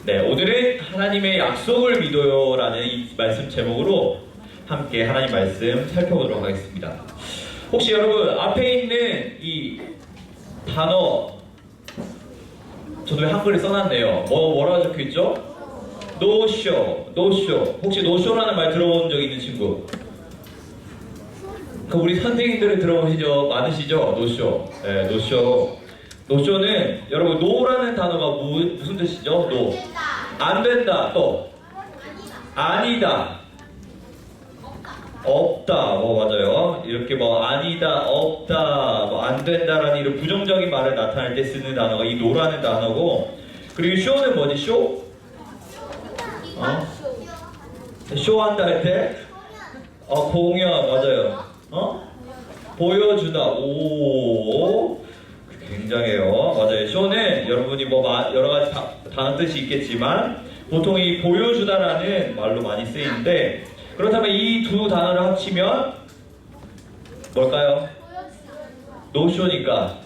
네, 오늘은 하나님의 약속을 믿어요라는 이 말씀 제목으로 함께 하나님 말씀 살펴보도록 하겠습니다. 혹시 여러분 앞에 있는 이 단어 저도 한글에 써놨네요. 뭐라고 적혀있죠? 노쇼, 노쇼. 혹시 노쇼라는 말 들어본 적 있는 친구? 그 우리 선생님들은 들어보시죠? 많으시죠? 노쇼. 네, 노쇼. 노쇼는 여러분 노라는 단어가 무슨 뜻이죠? 노. 안 된다. 또 아니다. 없다. 맞아요. 이렇게 아니다, 없다, 안 된다라는 이런 부정적인 말을 나타낼 때 쓰는 단어가 이 노라는 단어고, 그리고 쇼는 뭐지? 쇼? 쇼한다 할 때? 공연, 맞아요. 보여주다. 오, 굉장해요. 맞아요. 쇼는 여러분이 여러 가지 다른 뜻이 있겠지만 보통 이 보여주다라는 말로 많이 쓰이는데, 그렇다면 이 두 단어를 합치면 뭘까요? 노쇼니까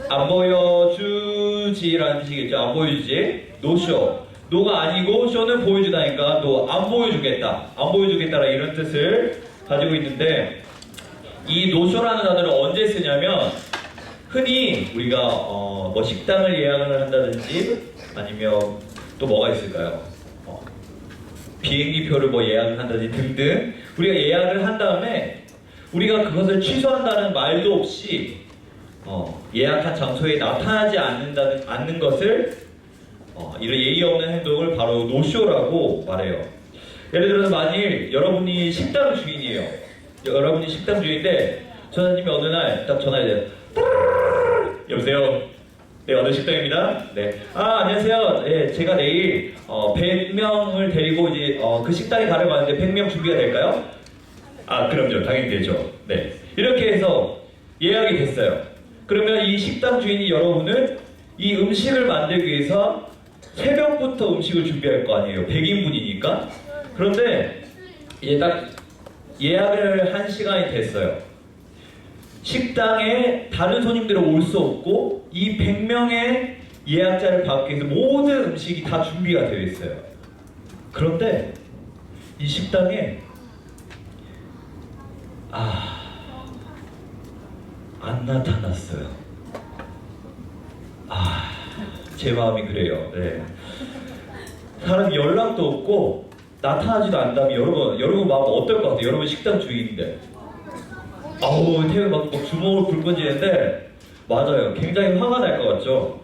안 보여주지라는 뜻이겠죠. 안 보여주지. 노쇼. 노가 아니고 쇼는 보여주다니까 너 안 보여주겠다. 안 보여주겠다라 이런 뜻을 가지고 있는데, 이 노쇼라는 단어를 언제 쓰냐면 흔히 우리가 식당을 예약을 한다든지 아니면 또 뭐가 있을까요? 비행기표를 예약을 한다든지 등등 우리가 예약을 한 다음에 우리가 그것을 취소한다는 말도 없이 예약한 장소에 나타나지 않는 것을 이런 예의 없는 행동을 바로 노쇼라고 말해요. 예를 들어서 만일 여러분이 식당 주인이에요. 여러분이 식당 주인인데 전화님이 어느 날 딱 전화해요. 여보세요. 네, 어느 식당입니다. 네. 안녕하세요. 네, 제가 내일 100명을 데리고 이제 그 식당에 가려고 하는데 100명 준비가 될까요? 그럼요. 당연히 되죠. 네. 이렇게 해서 예약이 됐어요. 그러면 이 식당 주인이 여러분은 이 음식을 만들기 위해서 새벽부터 음식을 준비할 거 아니에요. 100인분이니까. 그런데 이제 딱 예약을 한 시간이 됐어요. 식당에 다른 손님들은 올 수 없고 이 100명의 예약자를 받기 위해서 모든 음식이 다 준비가 되어 있어요. 그런데 이 식당에 안 나타났어요. 제 마음이 그래요. 네. 사람이 연락도 없고 나타나지도 않다면 여러분 마음 어떨 것 같아요? 여러분 식당 주인인데 태우 막 주먹을 붉어지는데, 맞아요. 굉장히 화가 날 것 같죠?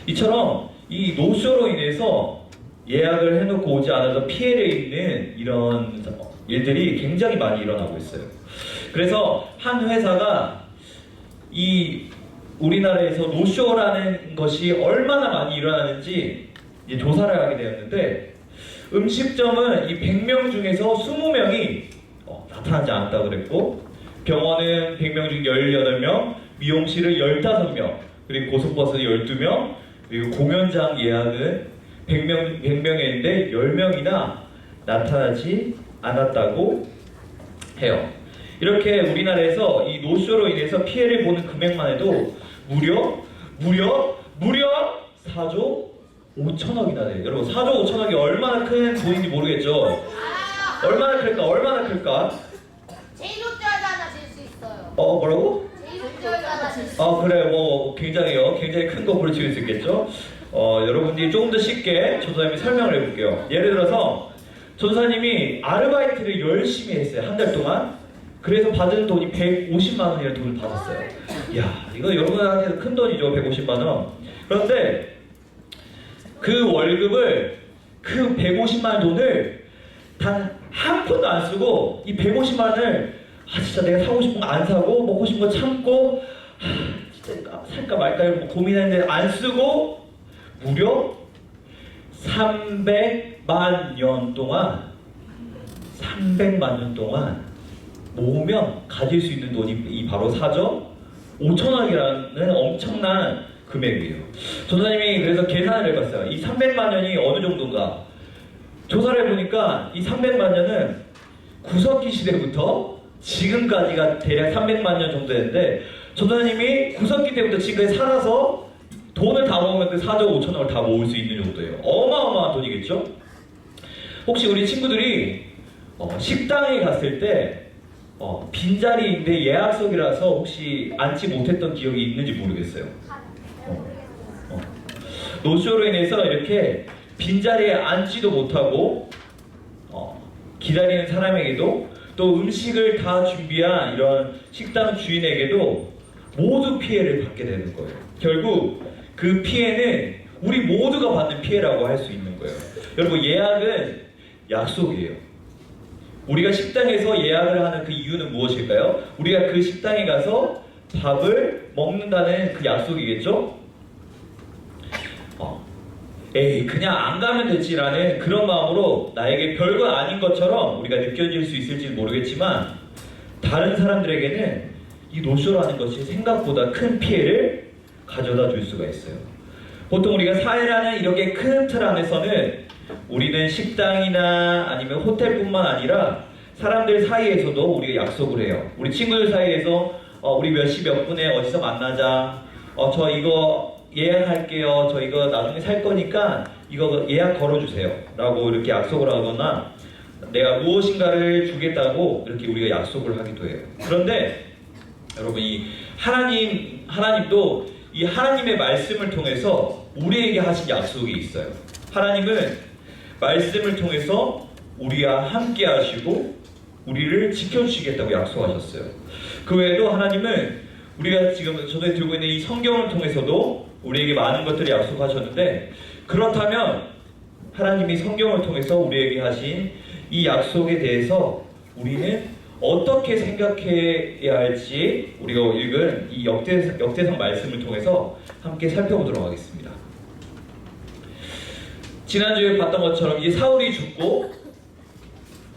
이처럼 이 노쇼로 인해서 예약을 해놓고 오지 않아서 피해를 입는 이런 일들이 굉장히 많이 일어나고 있어요. 그래서 한 회사가 이 우리나라에서 노쇼라는 것이 얼마나 많이 일어나는지 이제 조사를 하게 되었는데, 음식점은 이 100명 중에서 20명이 나타나지 않았다고 그랬고, 병원은 100명 중 18명, 미용실은 15명, 그리고 고속버스는 12명, 그리고 공연장 예약은 100명인데 10명이나 나타나지 않았다고 해요. 이렇게 우리나라에서 이 노쇼로 인해서 피해를 보는 금액만 해도 무려 4조 5천억이나 돼요. 여러분 4조 5천억이 얼마나 큰 돈인지 모르겠죠? 얼마나 클까? 제일 롯데월드 하나 질 수 있어요. 뭐라고? 제일 롯데월드 하나 질 수 있어요. 그래, 굉장히 큰 건물을 지을 수 있겠죠? 여러분들이 조금 더 쉽게 전도사님이 설명을 해볼게요. 예를 들어서 전도사님이 아르바이트를 열심히 했어요. 한 달 동안. 그래서 받은 돈이 150만 원이라는 돈을 받았어요. 이거 여러분한테 큰 돈이죠. 150만 원. 그런데 그 월급을, 그 150만 원 돈을 단 한 푼도 안 쓰고 이 150만 원을 진짜 내가 사고 싶은 거 안 사고 먹고 싶은 거 참고 진짜 살까 말까 고민했는데 안 쓰고 무려 300만 년 동안 모으면 가질 수 있는 돈이 바로 4조 5천억이라는 엄청난 금액이에요. 전도사님이 그래서 계산을 해봤어요. 이 300만 년이 어느 정도인가? 조사를 해보니까 이 300만 년은 구석기 시대부터 지금까지가 대략 300만 년 정도 됐는데, 전도사님이 구석기 때부터 지금까지 살아서 돈을 다 모으면 4조 5천억을 다 모을 수 있는 정도예요. 어마어마한 돈이겠죠? 혹시 우리 친구들이 식당에 갔을 때 빈자리인데 예약석이라서 혹시 앉지 못했던 기억이 있는지 모르겠어요. 노쇼로 인해서 이렇게 빈자리에 앉지도 못하고 기다리는 사람에게도 또 음식을 다 준비한 이런 식당 주인에게도 모두 피해를 받게 되는 거예요. 결국 그 피해는 우리 모두가 받는 피해라고 할 수 있는 거예요. 여러분, 예약은 약속이에요. 우리가 식당에서 예약을 하는 그 이유는 무엇일까요? 우리가 그 식당에 가서 밥을 먹는다는 그 약속이겠죠? 에이, 그냥 안 가면 되지라는 그런 마음으로 나에게 별거 아닌 것처럼 우리가 느껴질 수 있을지 모르겠지만, 다른 사람들에게는 이 노쇼라는 것이 생각보다 큰 피해를 가져다 줄 수가 있어요. 보통 우리가 사회라는 이렇게 큰 틀 안에서는 우리는 식당이나 아니면 호텔뿐만 아니라 사람들 사이에서도 우리가 약속을 해요. 우리 친구들 사이에서 우리 몇 시 몇 분에 어디서 만나자, 저 이거 예약할게요, 저 이거 나중에 살 거니까 이거 예약 걸어주세요 라고 이렇게 약속을 하거나, 내가 무엇인가를 주겠다고 이렇게 우리가 약속을 하기도 해요. 그런데 여러분, 이 하나님도 이 하나님의 말씀을 통해서 우리에게 하신 약속이 있어요. 하나님은 말씀을 통해서 우리와 함께 하시고 우리를 지켜주시겠다고 약속하셨어요. 그 외에도 하나님은 우리가 지금 저도 들고 있는 이 성경을 통해서도 우리에게 많은 것들을 약속하셨는데, 그렇다면 하나님이 성경을 통해서 우리에게 하신 이 약속에 대해서 우리는 어떻게 생각해야 할지 우리가 읽은 이 역대상 말씀을 통해서 함께 살펴보도록 하겠습니다. 지난주에 봤던 것처럼 이제 사울이 죽고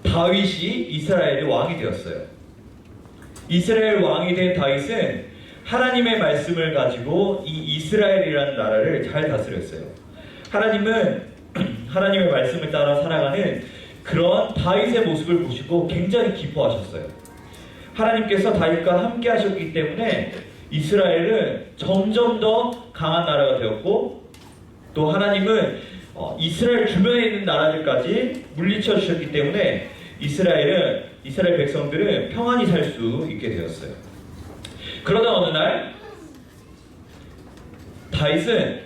다윗이 이스라엘의 왕이 되었어요. 이스라엘 왕이 된 다윗은 하나님의 말씀을 가지고 이 이스라엘이라는 나라를 잘 다스렸어요. 하나님은 하나님의 말씀을 따라 살아가는 그런 다윗의 모습을 보시고 굉장히 기뻐하셨어요. 하나님께서 다윗과 함께 하셨기 때문에 이스라엘은 점점 더 강한 나라가 되었고, 또 하나님은 이스라엘 주변에 있는 나라들까지 물리쳐 주셨기 때문에 이스라엘 백성들은 평안히 살 수 있게 되었어요. 그러다 어느 날 다윗은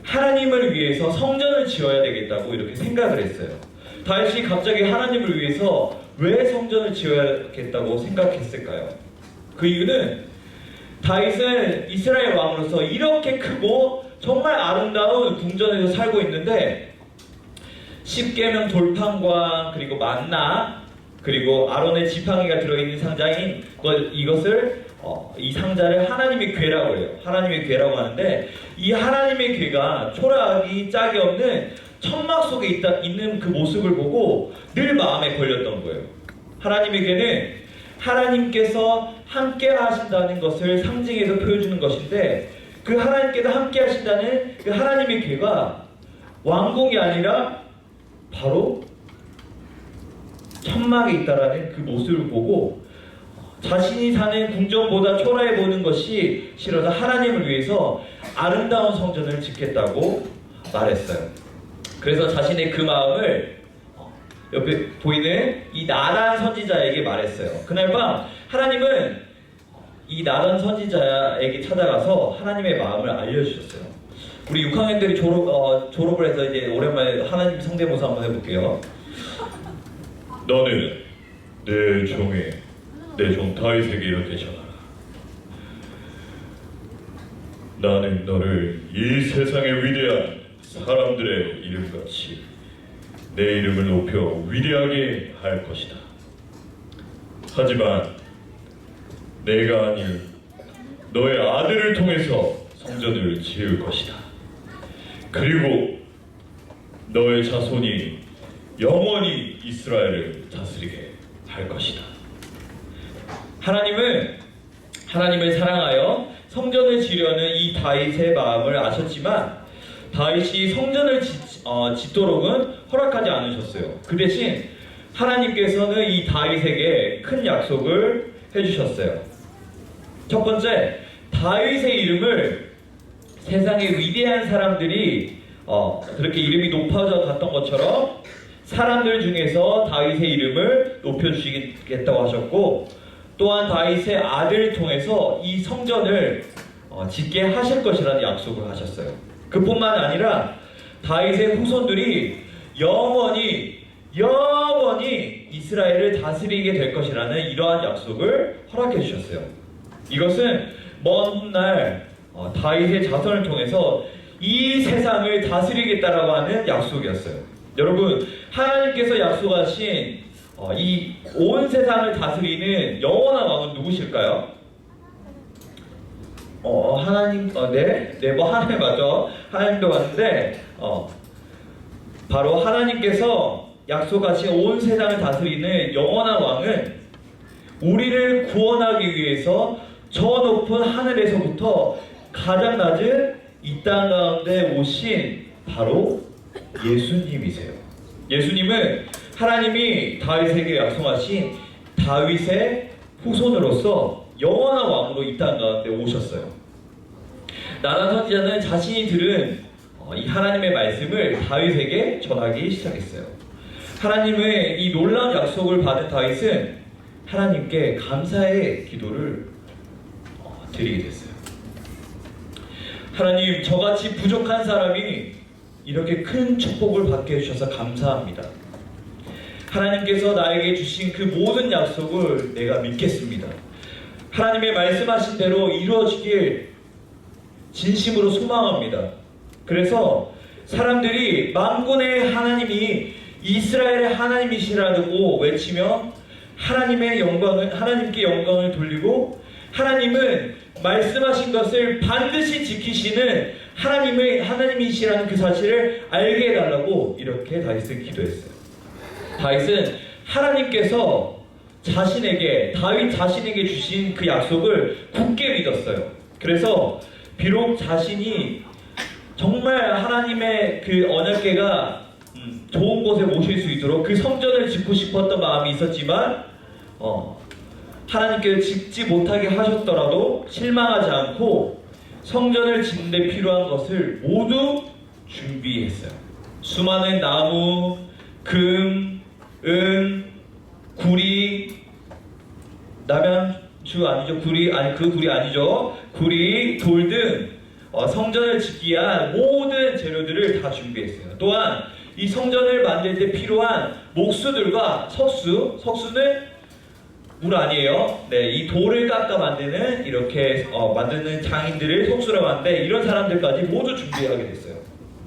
하나님을 위해서 성전을 지어야 되겠다고 이렇게 생각을 했어요. 다윗이 갑자기 하나님을 위해서 왜 성전을 지어야겠다고 생각했을까요? 그 이유는 다윗은 이스라엘 왕으로서 이렇게 크고 정말 아름다운 궁전에서 살고 있는데, 십계명 돌판과 그리고 만나 그리고 아론의 지팡이가 들어있는 상자인 이것을 이 상자를 하나님의 궤라고 해요. 하나님의 궤라고 하는데, 이 하나님의 궤가 초라하기 짝이 없는 천막 속에 있는 그 모습을 보고 늘 마음에 걸렸던 거예요. 하나님의 궤는 하나님께서 함께 하신다는 것을 상징해서 보여주는 것인데, 그 하나님께서 함께 하신다는 그 하나님의 궤가 왕궁이 아니라 바로 천막에 있다라는 그 모습을 보고 자신이 사는 궁전보다 초라해 보는 것이 싫어서 하나님을 위해서 아름다운 성전을 짓겠다고 말했어요. 그래서 자신의 그 마음을 옆에 보이는 이 나단 선지자에게 말했어요. 그날 밤 하나님은 이 나단 선지자에게 찾아가서 하나님의 마음을 알려주셨어요. 우리 6학년들이 졸업을 해서 이제 오랜만에 하나님 성대모사 한번 해볼게요. 너는 내 종 다윗에게 이렇게 전하라. 나는 너를 이 세상의 위대한 사람들의 이름같이 내 이름을 높여 위대하게 할 것이다. 하지만 내가 아닌 너의 아들을 통해서 성전을 지을 것이다. 그리고 너의 자손이 영원히 이스라엘을 다스리게 할 것이다. 하나님은 하나님을 사랑하여 성전을 지으려는 이 다윗의 마음을 아셨지만 다윗이 성전을 짓도록은 허락하지 않으셨어요. 그 대신 하나님께서는 이 다윗에게 큰 약속을 해주셨어요. 첫 번째, 다윗의 이름을 세상의 위대한 사람들이 그렇게 이름이 높아져 갔던 것처럼 사람들 중에서 다윗의 이름을 높여주시겠다고 하셨고, 또한 다윗의 아들을 통해서 이 성전을 짓게 하실 것이라는 약속을 하셨어요. 그뿐만 아니라 다윗의 후손들이 영원히 이스라엘을 다스리게 될 것이라는 이러한 약속을 허락해 주셨어요. 이것은 먼 훗날 다윗의 자손을 통해서 이 세상을 다스리겠다라고 하는 약속이었어요. 여러분, 하나님께서 약속하신 이 온 세상을 다스리는 영원한 왕은 누구실까요? 하나님, 하나님 맞죠? 하나님도 맞는데, 바로 하나님께서 약속하신 온 세상을 다스리는 영원한 왕은 우리를 구원하기 위해서 저 높은 하늘에서부터 가장 낮은 이 땅 가운데 오신 바로 예수님이세요. 예수님은 하나님이 다윗에게 약속하신 다윗의 후손으로서 영원한 왕으로 이 땅 가운데 오셨어요. 나단 선지자는 자신이 들은 이 하나님의 말씀을 다윗에게 전하기 시작했어요. 하나님의 이 놀라운 약속을 받은 다윗은 하나님께 감사의 기도를 드리게 됐어요. 하나님, 저같이 부족한 사람이 이렇게 큰 축복을 받게 해주셔서 감사합니다. 하나님께서 나에게 주신 그 모든 약속을 내가 믿겠습니다. 하나님의 말씀하신 대로 이루어지길 진심으로 소망합니다. 그래서 사람들이 만군의 하나님이 이스라엘의 하나님이시라고 외치며 하나님께 영광을 돌리고, 하나님은 말씀하신 것을 반드시 지키시는 하나님이시라는 그 사실을 알게 해달라고 이렇게 다윗은 기도했어요. 다윗은 하나님께서 다윗 자신에게 주신 그 약속을 굳게 믿었어요. 그래서 비록 자신이 정말 하나님의 그 언약궤가 좋은 곳에 모실 수 있도록 그 성전을 짓고 싶었던 마음이 있었지만 하나님께서 짓지 못하게 하셨더라도 실망하지 않고 성전을 짓는 데 필요한 것을 모두 준비했어요. 수많은 나무, 금, 은, 구리, 남양주 아니죠? 그 구리 아니죠? 구리, 돌 등 성전을 짓기 위한 모든 재료들을 다 준비했어요. 또한 이 성전을 만들 때 필요한 목수들과 석수는 물 아니에요. 네, 이 돌을 깎아 만드는 이렇게 만드는 장인들을 석수라고 하는데, 이런 사람들까지 모두 준비하게 됐어요.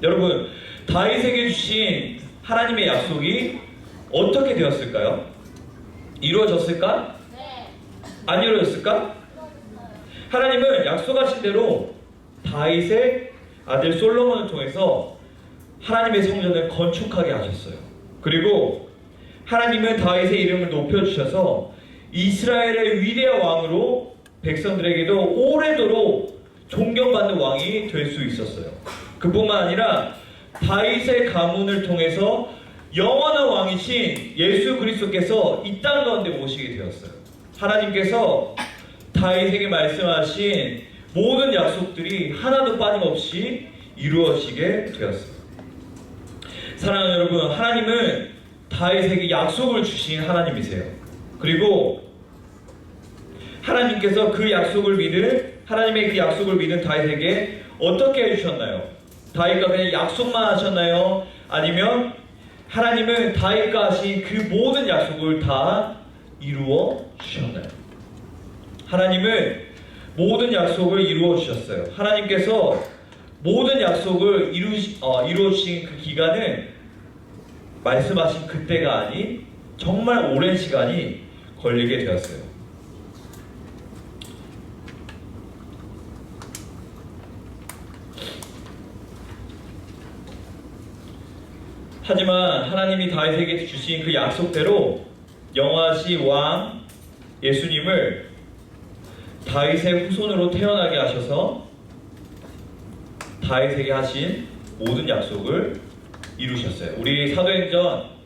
여러분, 다윗에게 주신 하나님의 약속이 어떻게 되었을까요? 이루어졌을까? 네. 안 이루어졌을까? 하나님은 약속하신 대로 다윗의 아들 솔로몬을 통해서 하나님의 성전을 건축하게 하셨어요. 그리고 하나님은 다윗의 이름을 높여주셔서 이스라엘의 위대한 왕으로 백성들에게도 오래도록 존경받는 왕이 될 수 있었어요. 그뿐만 아니라 다윗의 가문을 통해서 영원한 왕이신 예수 그리스도께서 이 땅 가운데 오시게 되었어요. 하나님께서 다윗에게 말씀하신 모든 약속들이 하나도 빠짐없이 이루어지게 되었어요. 사랑하는 여러분, 하나님은 다윗에게 약속을 주신 하나님이세요. 그리고 하나님께서 하나님의 그 약속을 믿은 다윗에게 어떻게 해주셨나요? 다윗과 그냥 약속만 하셨나요? 아니면 하나님은 다윗과 하신 그 모든 약속을 다 이루어 주셨나요? 하나님은 모든 약속을 이루어 주셨어요. 하나님께서 모든 약속을 이루어 주신 그 기간은 말씀하신 그때가 아닌 정말 오랜 시간이 걸리게 되었어요. 하지만 하나님이 다윗에게 주신 그 약속대로 영화시 왕 예수님을 다윗의 후손으로 태어나게 하셔서 다윗에게 하신 모든 약속을 이루셨어요. 우리 사도행전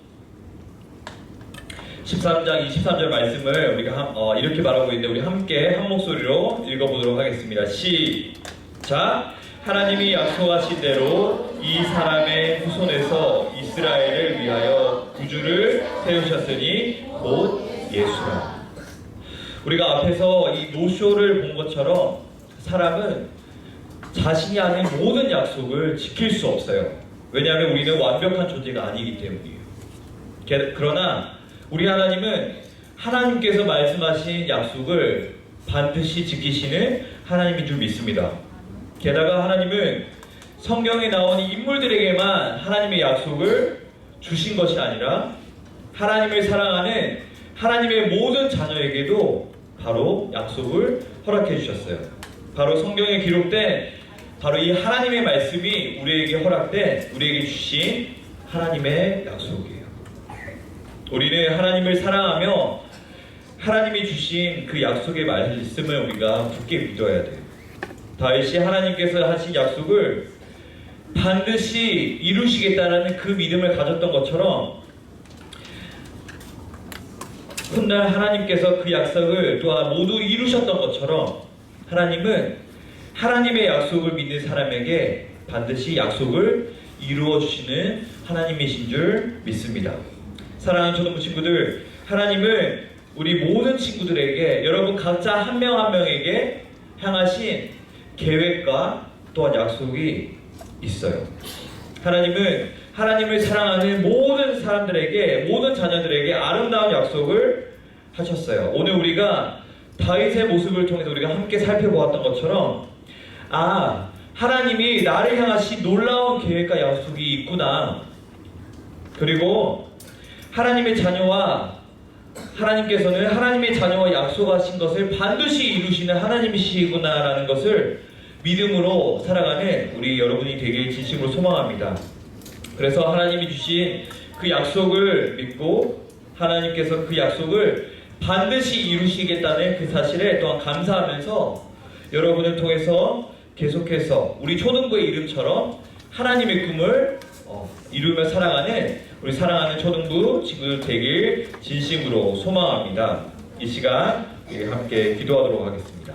13장 23절 말씀을 우리가 이렇게 말하고 있는데, 우리 함께 한 목소리로 읽어보도록 하겠습니다. 시작! 하나님이 약속하신 대로 이 사람의 후손에서 이스라엘을 위하여 구주를 세우셨으니 곧 예수라. 우리가 앞에서 이 노쇼를 본 것처럼 사람은 자신이 하는 모든 약속을 지킬 수 없어요. 왜냐하면 우리는 완벽한 존재가 아니기 때문이에요. 그러나 우리 하나님은 하나님께서 말씀하신 약속을 반드시 지키시는 하나님인 줄 믿습니다. 게다가 하나님은 성경에 나온 인물들에게만 하나님의 약속을 주신 것이 아니라 하나님을 사랑하는 하나님의 모든 자녀에게도 바로 약속을 허락해 주셨어요. 바로 성경에 기록된 바로 이 하나님의 말씀이 우리에게 허락된, 우리에게 주신 하나님의 약속이에요. 우리는 하나님을 사랑하며 하나님이 주신 그 약속의 말씀을 우리가 굳게 믿어야 돼요. 다윗이 하나님께서 하신 약속을 반드시 이루시겠다라는 그 믿음을 가졌던 것처럼 훗날 하나님께서 그 약속을 또한 모두 이루셨던 것처럼 하나님은 하나님의 약속을 믿는 사람에게 반드시 약속을 이루어 주시는 하나님이신 줄 믿습니다. 사랑하는 초등부 친구들, 하나님은 우리 모든 친구들에게, 여러분 각자 한 명 한 명에게 향하신 계획과 또한 약속이 있어요. 하나님은 하나님을 사랑하는 모든 사람들에게, 모든 자녀들에게 아름다운 약속을 하셨어요. 오늘 우리가 다윗의 모습을 통해서 우리가 함께 살펴보았던 것처럼, 하나님이 나를 향하신 놀라운 계획과 약속이 있구나. 그리고 하나님의 자녀와 하나님께서는 하나님의 자녀와 약속하신 것을 반드시 이루시는 하나님이시구나라는 것을 믿음으로 살아가는 우리 여러분이 되길 진심으로 소망합니다. 그래서 하나님이 주신 그 약속을 믿고 하나님께서 그 약속을 반드시 이루시겠다는 그 사실에 또한 감사하면서 여러분을 통해서 계속해서 우리 초등부의 이름처럼 하나님의 꿈을 이루며 살아가는 우리 사랑하는 초등부 친구들 되길 진심으로 소망합니다. 이 시간 우리 함께 기도하도록 하겠습니다.